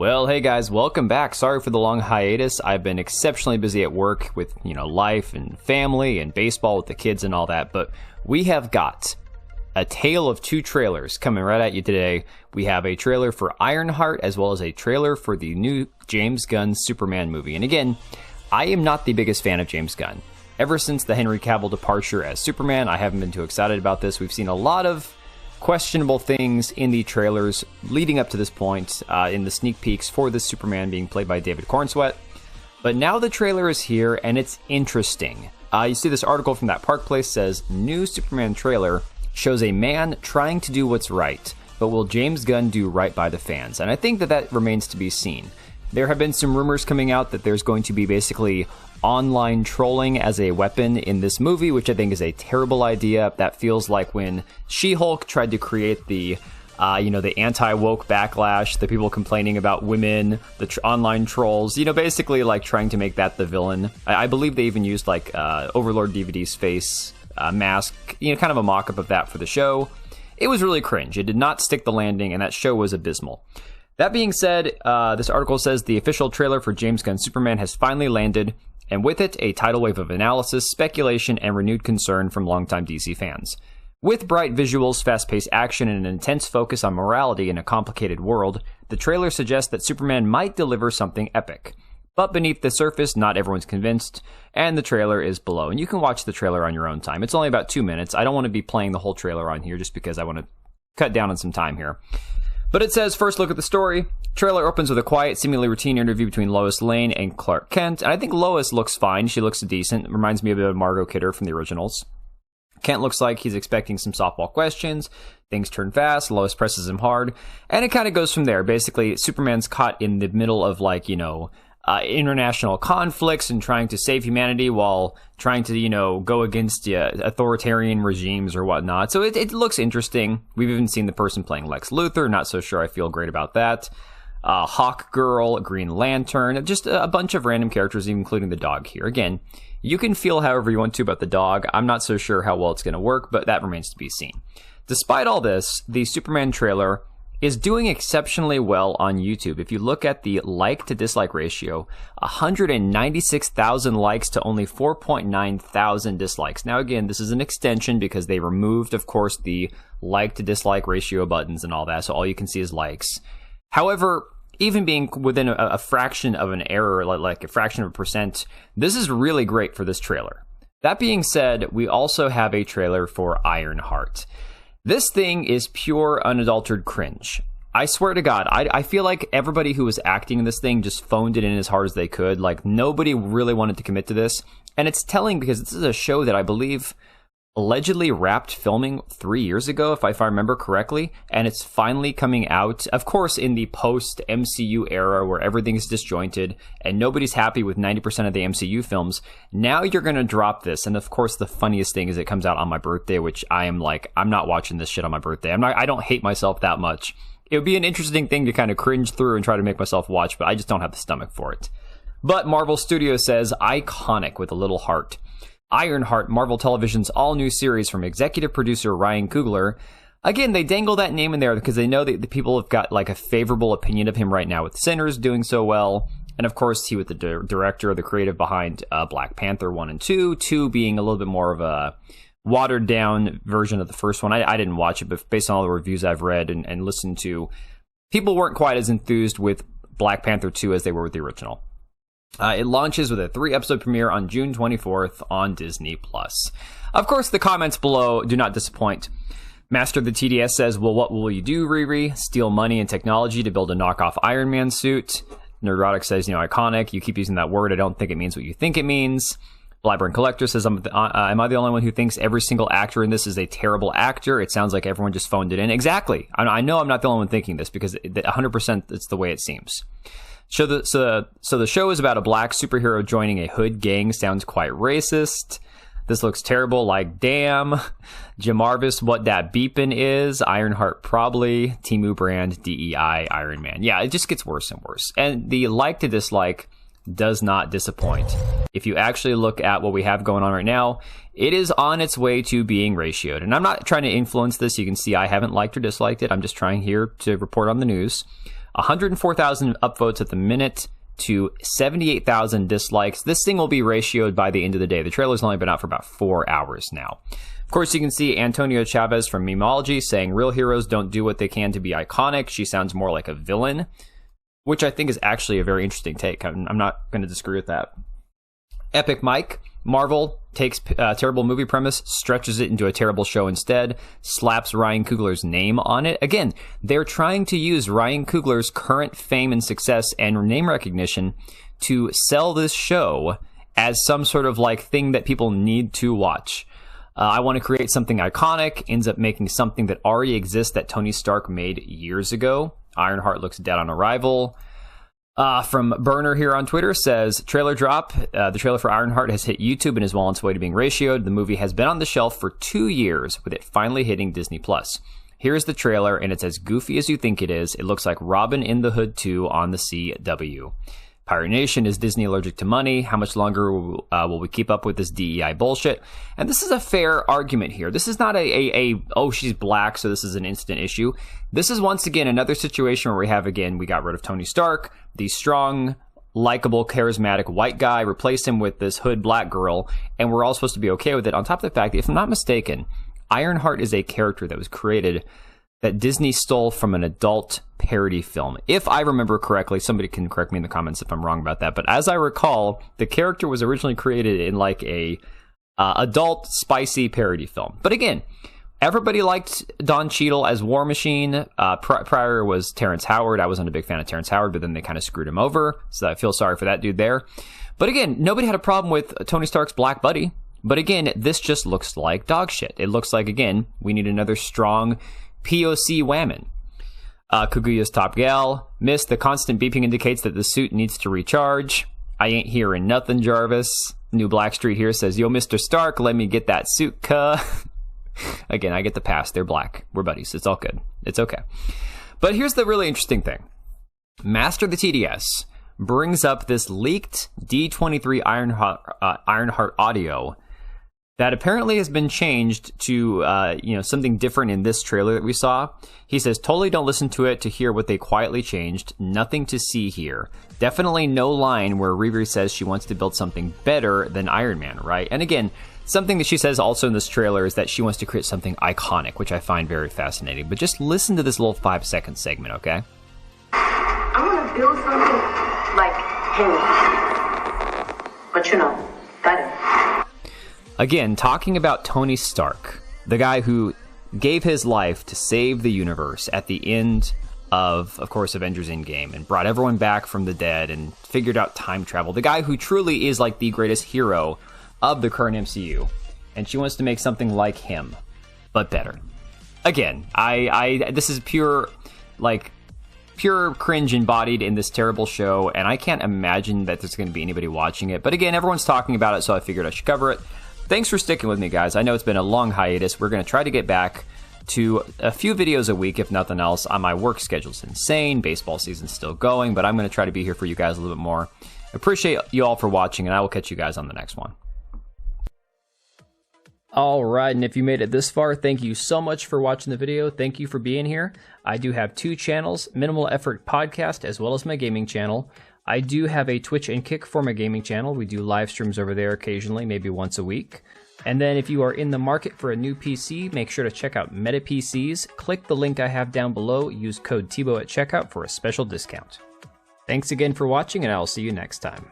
Well, hey guys, welcome back. Sorry for the long hiatus. I've been exceptionally busy at work with, life and family and baseball with the kids and all that, but we have got a tale of two trailers coming right at you today. We have a trailer for Ironheart as well as a trailer for the new James Gunn Superman movie. And again, I am not the biggest fan of James Gunn. Ever since the Henry Cavill departure as Superman, I haven't been too excited about this. We've seen a lot of questionable things in the trailers leading up to this point, in the sneak peeks for this Superman being played by David Cornsweet. But now the trailer is here, and it's interesting. You see this article from That Park Place says, new Superman trailer shows a man trying to do what's right, but will James Gunn do right by the fans? And I think that remains to be seen. There have been some rumors coming out that there's going to be basically online trolling as a weapon in this movie, which I think is a terrible idea. That feels like when She-Hulk tried to create the anti-woke backlash, the people complaining about women, the online trolls, basically like trying to make that the villain. I believe they even used Overlord DVD's face mask, kind of a mock-up of that for the show. It was really cringe. It did not stick the landing, and that show was abysmal. That being said, this article says the official trailer for James Gunn's Superman has finally landed, and with it, a tidal wave of analysis, speculation, and renewed concern from longtime DC fans. With bright visuals, fast-paced action, and an intense focus on morality in a complicated world, the trailer suggests that Superman might deliver something epic. But beneath the surface, not everyone's convinced, and the trailer is below. And you can watch the trailer on your own time. It's only about 2 minutes. I don't want to be playing the whole trailer on here just because I want to cut down on some time here. But it says, first look at the story. Trailer opens with a quiet, seemingly routine interview between Lois Lane and Clark Kent. And I think Lois looks fine. She looks decent. Reminds me a bit of Margot Kidder from the originals. Kent looks like he's expecting some softball questions. Things turn fast. Lois presses him hard. And it kind of goes from there. Basically, Superman's caught in the middle of international conflicts and trying to save humanity while trying to, go against authoritarian regimes or whatnot. So it looks interesting. We've even seen the person playing Lex Luthor. Not so sure I feel great about that. Hawk Girl, Green Lantern, just a bunch of random characters, including the dog here. Again, you can feel however you want to about the dog. I'm not so sure how well it's going to work, but that remains to be seen. Despite all this, the Superman trailer is doing exceptionally well on YouTube. If you look at the like to dislike ratio, 196,000 likes to only 4.9 thousand dislikes. Now again, this is an extension because they removed, of course, the like to dislike ratio buttons and all that, so all you can see is likes. However, even being within a fraction of an error, like a fraction of a percent, this is really great for this trailer. That being said, we also have a trailer for Ironheart. This thing is pure, unadulterated cringe. I swear to God, I feel like everybody who was acting in this thing just phoned it in as hard as they could. Like, nobody really wanted to commit to this. And it's telling because this is a show that I believe allegedly wrapped filming 3 years ago, if I remember correctly, and it's finally coming out, of course, in the post-MCU era where everything's disjointed and nobody's happy with 90% of the MCU films. Now you're going to drop this, and of course the funniest thing is it comes out on my birthday, which I'm not watching this shit on my birthday. I don't hate myself that much. It would be an interesting thing to kind of cringe through and try to make myself watch, but I just don't have the stomach for it. But Marvel Studios says, iconic with a little heart. Ironheart, Marvel Television's all-new series from executive producer Ryan Coogler. Again, they dangle that name in there because they know that the people have got a favorable opinion of him right now with Sinners doing so well. And of course, he was the director, the creative behind Black Panther 1 and 2. 2 being a little bit more of a watered-down version of the first one. I didn't watch it, but based on all the reviews I've read and listened to, people weren't quite as enthused with Black Panther 2 as they were with the original. It launches with a 3-episode premiere on June 24th on Disney+. Of course, the comments below do not disappoint. Master of the TDS says, well, what will you do, Riri? Steal money and technology to build a knockoff Iron Man suit? Neurotic says, iconic. You keep using that word. I don't think it means what you think it means. Blackburn Collector says, am I the only one who thinks every single actor in this is a terrible actor? It sounds like everyone just phoned it in. Exactly. I know I'm not the only one thinking this because 100% it's the way it seems. So the show is about a black superhero joining a hood gang. Sounds quite racist. This looks terrible. Like, damn. Jamarvis, what that beepin' is. Ironheart, probably. Temu brand, DEI, Iron Man. Yeah, it just gets worse and worse. And the like to dislike does not disappoint. If you actually look at what we have going on right now, it is on its way to being ratioed. And I'm not trying to influence this. You can see I haven't liked or disliked it. I'm just trying here to report on the news. 104,000 upvotes at the minute to 78,000 dislikes. This thing will be ratioed by the end of the day. The trailer's only been out for about 4 hours now. Of course, you can see Antonio Chavez from Memeology saying real heroes don't do what they can to be iconic. She sounds more like a villain, which I think is actually a very interesting take. I'm not going to disagree with that. Epic Mike, Marvel takes a terrible movie premise, stretches it into a terrible show instead, slaps Ryan Coogler's name on it. Again, they're trying to use Ryan Coogler's current fame and success and name recognition to sell this show as some sort of like thing that people need to watch. I want to create something iconic, ends up making something that already exists that Tony Stark made years ago. Ironheart looks dead on arrival. From Burner here on Twitter says, trailer drop. The trailer for Ironheart has hit YouTube and is well on its way to being ratioed. The movie has been on the shelf for 2 years, with it finally hitting Disney+. Here's the trailer, and it's as goofy as you think it is. It looks like Robin in the Hood 2 on the CW. Pirate Nation, is Disney allergic to money? How much longer will we keep up with this DEI bullshit? And this is a fair argument here. This is not oh, she's black, so this is an instant issue. This is once again another situation where we got rid of Tony Stark, the strong, likable, charismatic white guy, replaced him with this hood black girl, and we're all supposed to be okay with it. On top of the fact that, if I'm not mistaken, Ironheart is a character that was created that Disney stole from an adult parody film. If I remember correctly, somebody can correct me in the comments if I'm wrong about that, but as I recall, the character was originally created in like a adult spicy parody film. But again, everybody liked Don Cheadle as War Machine. Prior was Terrence Howard. I wasn't a big fan of Terrence Howard, but then they kind of screwed him over, so I feel sorry for that dude there. But again, nobody had a problem with Tony Stark's Black Buddy. But again, this just looks like dog shit. It looks like, again, we need another strong POC whammon. Kaguya's top gal. Miss, the constant beeping indicates that the suit needs to recharge. I ain't hearing nothing, Jarvis. New Blackstreet here says, yo, Mr. Stark, let me get that suit, cuh. Again, I get the pass. They're black. We're buddies. It's all good. It's okay. But here's the really interesting thing. Master the TDS brings up this leaked D23 Ironheart audio that apparently has been changed to, something different in this trailer that we saw. He says, totally don't listen to it to hear what they quietly changed. Nothing to see here. Definitely no line where Riri says she wants to build something better than Iron Man, right? And again, something that she says also in this trailer is that she wants to create something iconic, which I find very fascinating. But just listen to this little 5-second segment, okay? I want to build something like him. But better. Again, talking about Tony Stark, the guy who gave his life to save the universe at the end of course, Avengers Endgame, and brought everyone back from the dead and figured out time travel. The guy who truly is like the greatest hero of the current MCU. And she wants to make something like him, but better. Again, this is pure cringe embodied in this terrible show, and I can't imagine that there's going to be anybody watching it. But again, everyone's talking about it, so I figured I should cover it. Thanks for sticking with me, guys. I know it's been a long hiatus. We're going to try to get back to a few videos a week, if nothing else. My work schedule's insane. Baseball season's still going, but I'm going to try to be here for you guys a little bit more. Appreciate you all for watching, and I will catch you guys on the next one. All right, and if you made it this far, thank you so much for watching the video. Thank you for being here. I do have 2 channels, Minimal Effort Podcast, as well as my gaming channel. I do have a Twitch and Kick for my gaming channel. We do live streams over there occasionally, maybe once a week. And then if you are in the market for a new PC, make sure to check out Meta PCs. Click the link I have down below. Use code TBO at checkout for a special discount. Thanks again for watching, and I will see you next time.